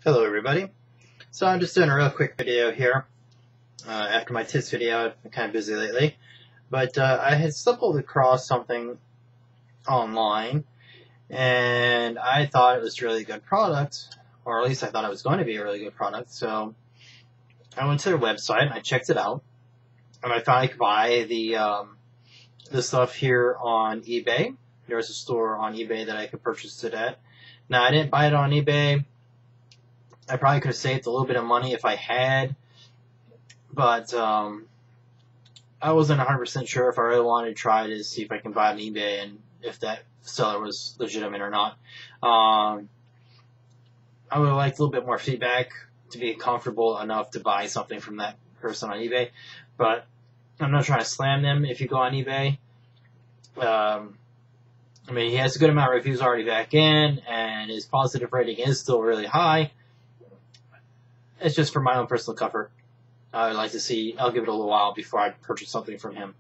Hello everybody. So I'm just doing a real quick video here after my tips video. I've been kind of busy lately, but I had stumbled across something online and I thought it was a really good product, or at least I thought it was going to be a really good product. So I went to their website and I checked it out, and I found I could buy the stuff here on eBay. There's a store on eBay that I could purchase it at. Now I didn't buy it on eBay. I probably could have saved a little bit of money if I had, but I wasn't 100% sure if I really wanted to try to see if I can buy it on eBay and if that seller was legitimate or not. I would have liked a little bit more feedback to be comfortable enough to buy something from that person on eBay, but I'm not trying to slam them if you go on eBay. I mean, he has a good amount of reviews already back in, and his positive rating is still really high. It's just for my own personal comfort. I would like to see, I'll give it a little while before I purchase something from him,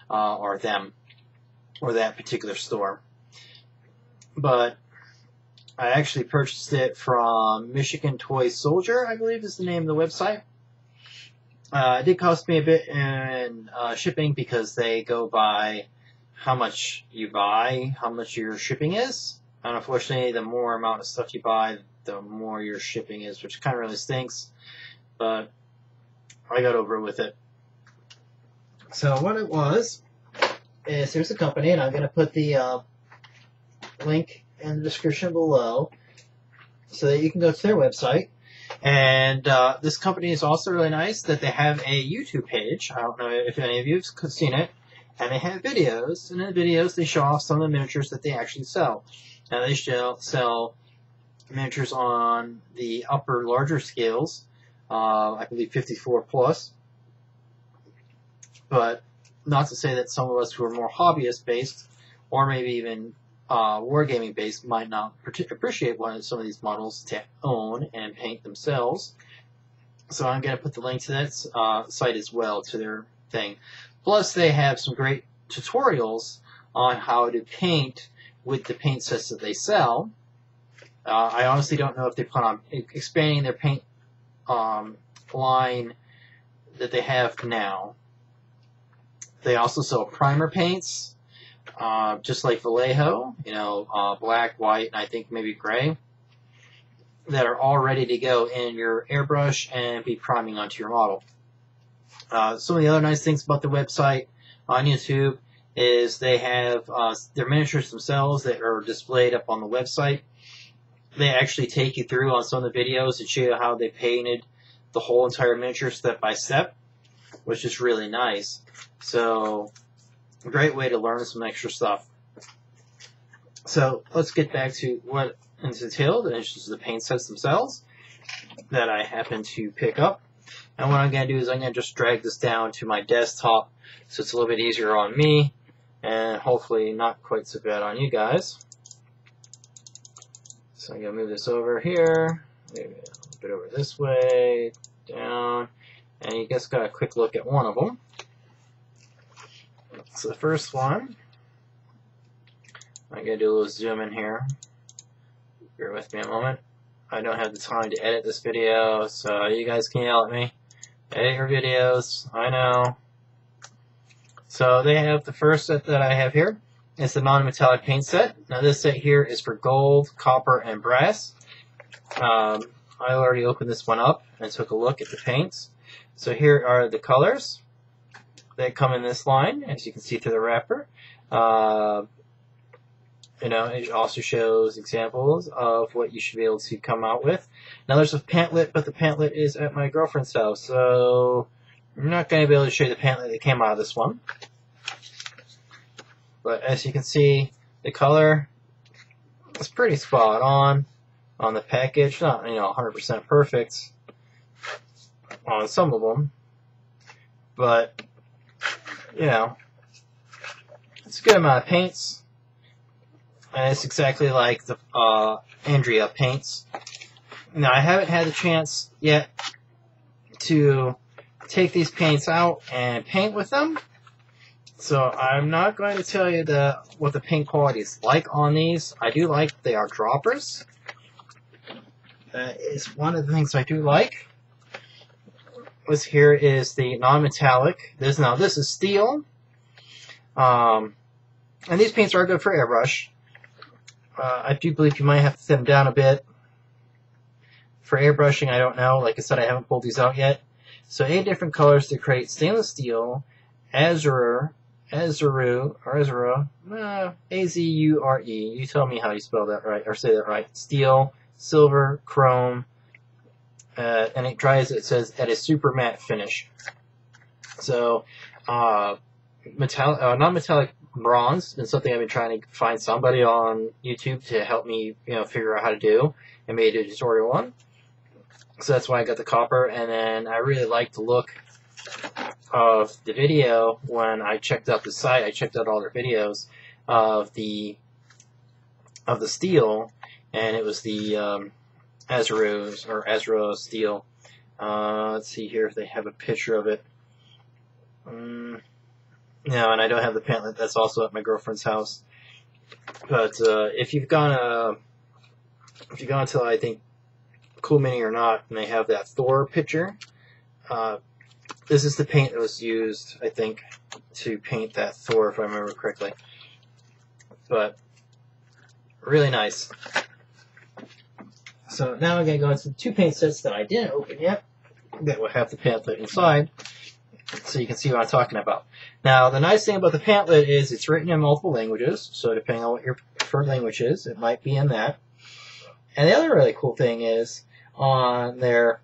or them, or that particular store. But I actually purchased it from Michigan Toy Soldier, I believe is the name of the website. It did cost me a bit in shipping because they go by how much you buy, how much your shipping is. And unfortunately, the more amount of stuff you buy, the more your shipping is, which kind of really stinks, but I got over it with it. So what it was is, here's the company, and I'm going to put the link in the description below so that you can go to their website. And this company is also really nice that they have a YouTube page. I don't know if any of you have seen it. And they have videos, and in the videos they show off some of the miniatures that they actually sell. Now they sell miniatures on the upper, larger scales, I believe 54 plus. But not to say that some of us who are more hobbyist based, or maybe even wargaming based, might not appreciate some of these models to own and paint themselves. So I'm going to put the link to that site as well, to their thing. Plus they have some great tutorials on how to paint with the paint sets that they sell. I honestly don't know if they plan on expanding their paint line that they have now. They also sell primer paints, just like Vallejo, black, white, and I think maybe gray, that are all ready to go in your airbrush and be priming onto your model. Some of the other nice things about the website on YouTube is they have their miniatures themselves that are displayed up on the website. They actually take you through on some of the videos and show you how they painted the whole entire miniature step by step, which is really nice. So, a great way to learn some extra stuff. So, let's get back to what is entailed, and it's just the paint sets themselves that I happen to pick up. And what I'm going to do is I'm going to just drag this down to my desktop so it's a little bit easier on me, and hopefully not quite so bad on you guys. So I'm going to move this over here, maybe a little bit over this way, down, and you just got a quick look at one of them. So the first one, I'm going to do a little zoom in here. Bear with me a moment. I don't have the time to edit this video, so you guys can yell at me. Edit your videos, I know. So they have the first set that I have here. It's the monometallic paint set. Now this set here is for gold, copper, and brass. I already opened this one up and took a look at the paints. So here are the colors that come in this line, as you can see through the wrapper. It also shows examples of what you should be able to come out with. Now there's a pamphlet, but the pamphlet is at my girlfriend's house, so I'm not going to be able to show you the pamphlet that came out of this one. But as you can see, the color is pretty spot on the package. Not 100% perfect on some of them, but it's a good amount of paints. And it's exactly like the Andrea paints. Now, I haven't had the chance yet to take these paints out and paint with them. So I'm not going to tell you what the paint quality is like on these. I do like they are droppers. is one of the things I do like. This here is the non-metallic. This is steel. And these paints are good for airbrush. I do believe you might have to thin them down a bit. For airbrushing, I don't know. Like I said, I haven't pulled these out yet. So 8 different colors to create stainless steel, Azure, Azure, A-Z-U-R-E. You tell me how you spell that right, or say that right. Steel, silver, chrome, and it dries, it says, at a super matte finish. So, non-metallic bronze has been something I've been trying to find somebody on YouTube to help me, figure out how to do, and made a tutorial on. So that's why I got the copper, and then I really like the look of the video when I checked out the site. I checked out all their videos of the steel, and it was the Azure steel. Let's see here if they have a picture of it. No, and I don't have the pamphlet. That's also at my girlfriend's house. But if you've gone to, I think, Cool Mini or not, and they have that Thor picture, this is the paint that was used, I think, to paint that Thor, if I remember correctly. But really nice. So now I'm going to go into 2 paint sets that I didn't open yet, that will have the pamphlet inside, so you can see what I'm talking about. Now, the nice thing about the pamphlet is it's written in multiple languages, so depending on what your preferred language is, it might be in that. And the other really cool thing is, on there,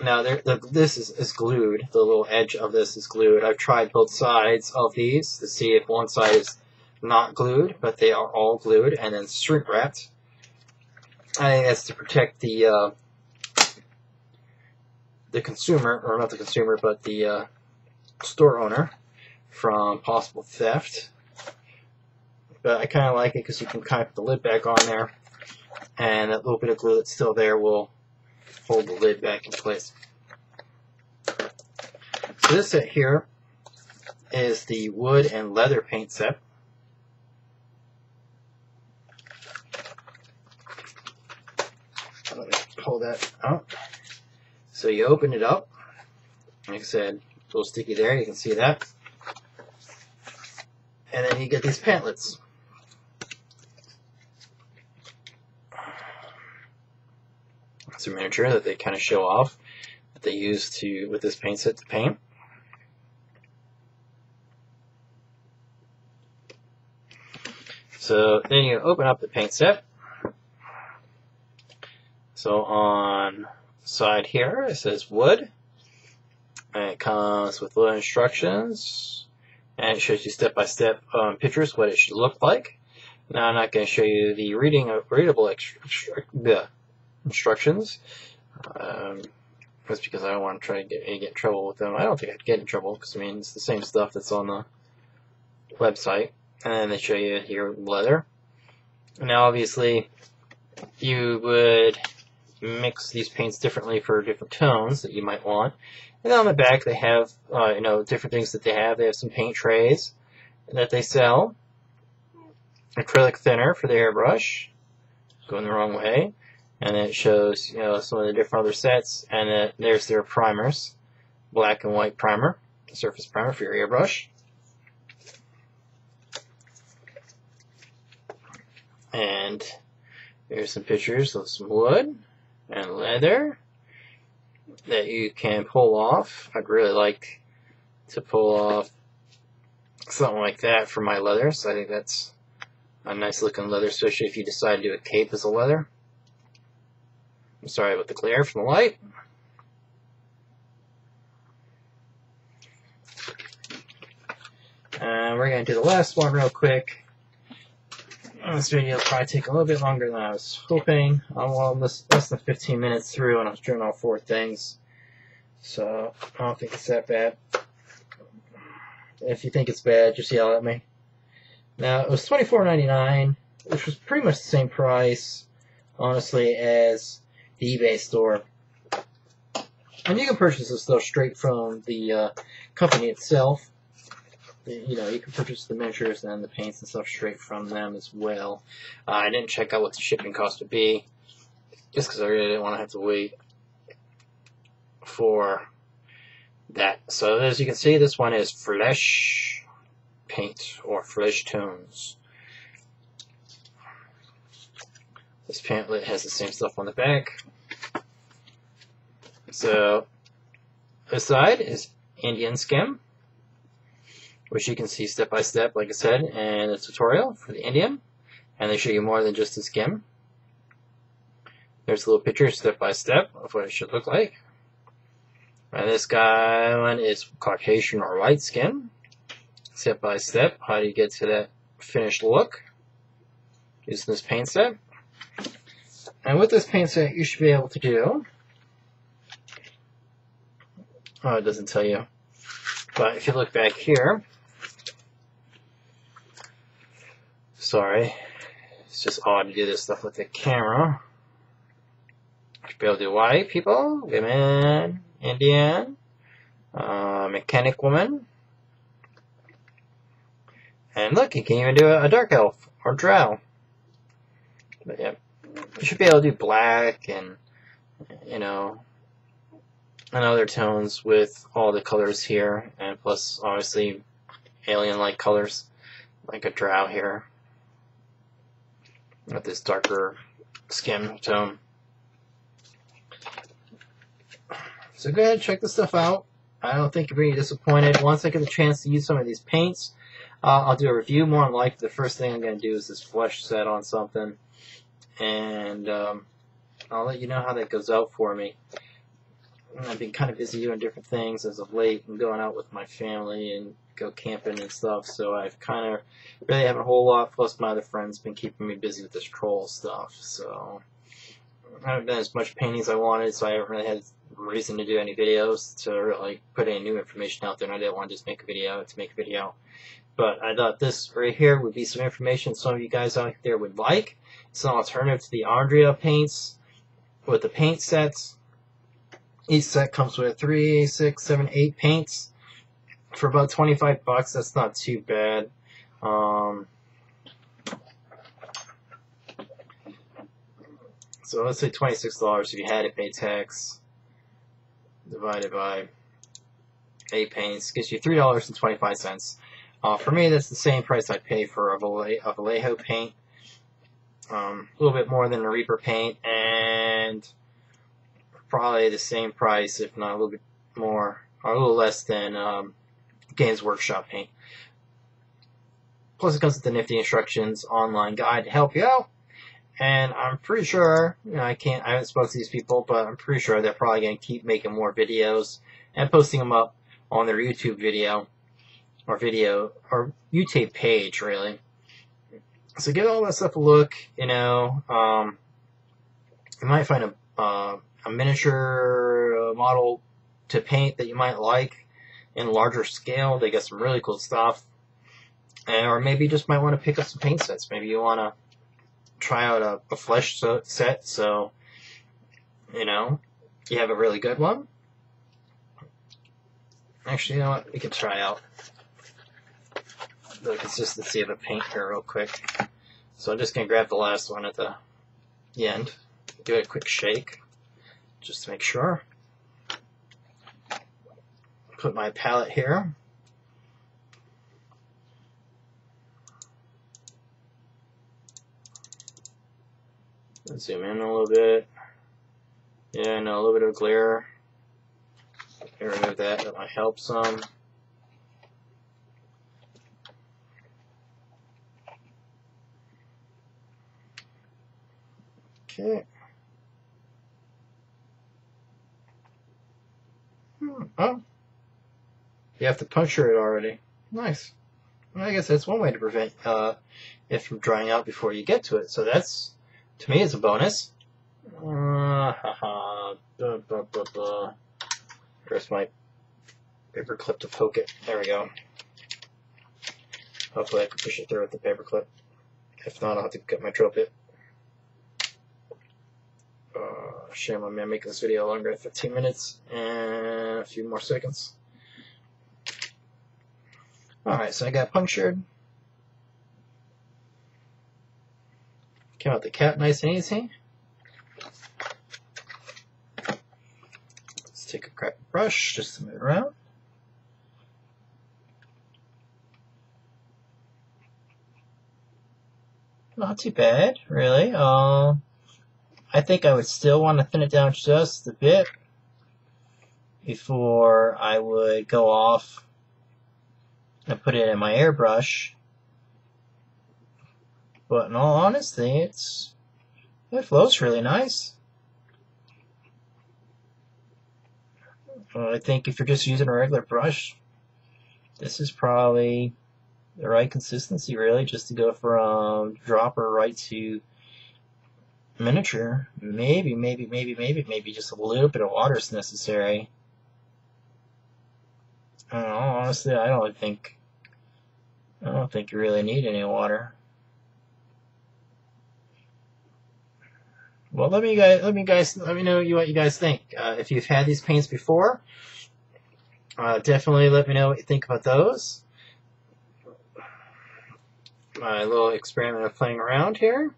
now this is glued, the little edge of this is glued. I've tried both sides of these to see if one side is not glued, but they are all glued and then shrink wrapped. I think that's to protect the consumer, or not the consumer, but the store owner from possible theft. But I kind of like it because you can kind of put the lid back on there, and that little bit of glue that's still there will hold the lid back in place. So this set here is the wood and leather paint set. Let me pull that out. So you open it up. Like I said, a little sticky there, you can see that. And then you get these pamphlets. It's a miniature that they kind of show off, that they use with this paint set to paint. So then you open up the paint set. So on the side here it says wood, and it comes with little instructions, and it shows you step-by-step pictures what it should look like. Now I'm not going to show you the readable instructions. That's because I don't want to try to get in trouble with them. I don't think I'd get in trouble because I mean it's the same stuff that's on the website. And then they show you here leather. Now obviously you would mix these paints differently for different tones that you might want. And then on the back they have different things that they have. They have some paint trays that they sell. Acrylic thinner for the airbrush, going the wrong way. And then it shows some of the different other sets, and then there's their primers, black and white primer, surface primer for your airbrush. And here's some pictures of some wood and leather that you can pull off. I'd really like to pull off something like that for my leather, so I think that's a nice looking leather, especially if you decide to do a cape as a leather. I'm sorry about the glare from the light. And we're going to do the last one real quick. This video will probably take a little bit longer than I was hoping. I'm less than 15 minutes through and I was doing all 4 things. So I don't think it's that bad. If you think it's bad, just yell at me. Now it was $24.99, which was pretty much the same price, honestly, as the eBay store. And you can purchase this stuff straight from the company itself. You can purchase the miniatures and the paints and stuff straight from them as well. I didn't check out what the shipping cost would be. just because I really didn't want to have to wait for that. So as you can see, this one is Flesh Paint or Flesh Tones. This pamphlet has the same stuff on the back. So this side is Indian Skim, which you can see step by step, like I said, in the tutorial for the Indian. And they show you more than just the skim. There's a little picture step by step of what it should look like. And this guy one is Caucasian or light skin. Step by step, how do you get to that finished look using this paint set. And with this paint set, you should be able to do, oh, it doesn't tell you, but if you look back here, sorry, it's just odd to do this stuff with the camera. You should be able to do white people, women, Indian, mechanic woman, and look, you can even do a dark elf or drow. But yeah, you should be able to do black and, you know, and other tones with all the colors here, and plus obviously alien-like colors like a drow here with this darker skin tone. So go ahead and check this stuff out. I don't think you're going to be disappointed. Once I get the chance to use some of these paints, I'll do a review more than likely. The first thing I'm going to do is this flesh set on something, and I'll let you know how that goes out for me. I've been kind of busy doing different things as of late and going out with my family and go camping and stuff, so I've kind of really haven't a whole lot, plus my other friends been keeping me busy with this troll stuff, so I haven't done as much painting as I wanted, so I haven't really had reason to do any videos to really put any new information out there, and I didn't want to just make a video to make a video. But I thought this right here would be some information some of you guys out there would like. It's an alternative to the Andrea paints with the paint sets. Each set comes with 3, 6, 7, 8 paints for about 25 bucks. That's not too bad. So let's say $26 if you had to pay tax, divided by 8 paints, gives you $3.25. For me, that's the same price I pay for a Vallejo paint. A little bit more than a Reaper paint, and probably the same price, if not a little bit more, or a little less than Games Workshop paint. Plus, it comes with the nifty instructions, online guide to help you out. And I'm pretty sure, you know, I haven't spoken to these people, but I'm pretty sure they're probably going to keep making more videos and posting them up on their YouTube video or YouTube page, really. So give all that stuff a look. You know, you might find a miniature model to paint that you might like in larger scale. They got some really cool stuff. Or maybe you just might want to pick up some paint sets. Maybe you want to try out a flesh set, so, you know, you have a really good one. Actually, you know what? We can try out the consistency of the paint here real quick. So I'm just going to grab the last one at the end. Give it a quick shake, just to make sure. Put my palette here. Zoom in a little bit. Yeah, no, a little bit of glare. Remove that. That might help some. Okay. Oh. You have to puncture it already. Nice. Well, I guess that's one way to prevent it from drying out before you get to it. So that's, to me, it's a bonus. Where's my paper clip to poke it? There we go. Hopefully I can push it through with the paper clip. If not, I'll have to cut my drill bit. Shame on me, I'm making this video longer than 15 minutes and a few more seconds. Alright, so I got punctured. Came out the cap nice and easy. take a crack brush just to move it around. Not too bad, really. I think I would still want to thin it down just a bit before I would go off and put it in my airbrush. But in all honesty, it flows really nice. I think if you're just using a regular brush, this is probably the right consistency, really, just to go from dropper right to miniature. Maybe just a little bit of water is necessary. I don't know, honestly, I don't think you really need any water. Well, let me know what you guys think. If you've had these paints before, definitely let me know what you think about those. My little experiment of playing around here.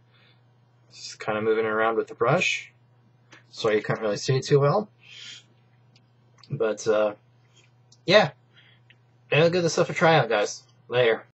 Just kind of moving around with the brush. Sorry you couldn't really see it too well. But, yeah. I'll give this stuff a try out, guys. Later.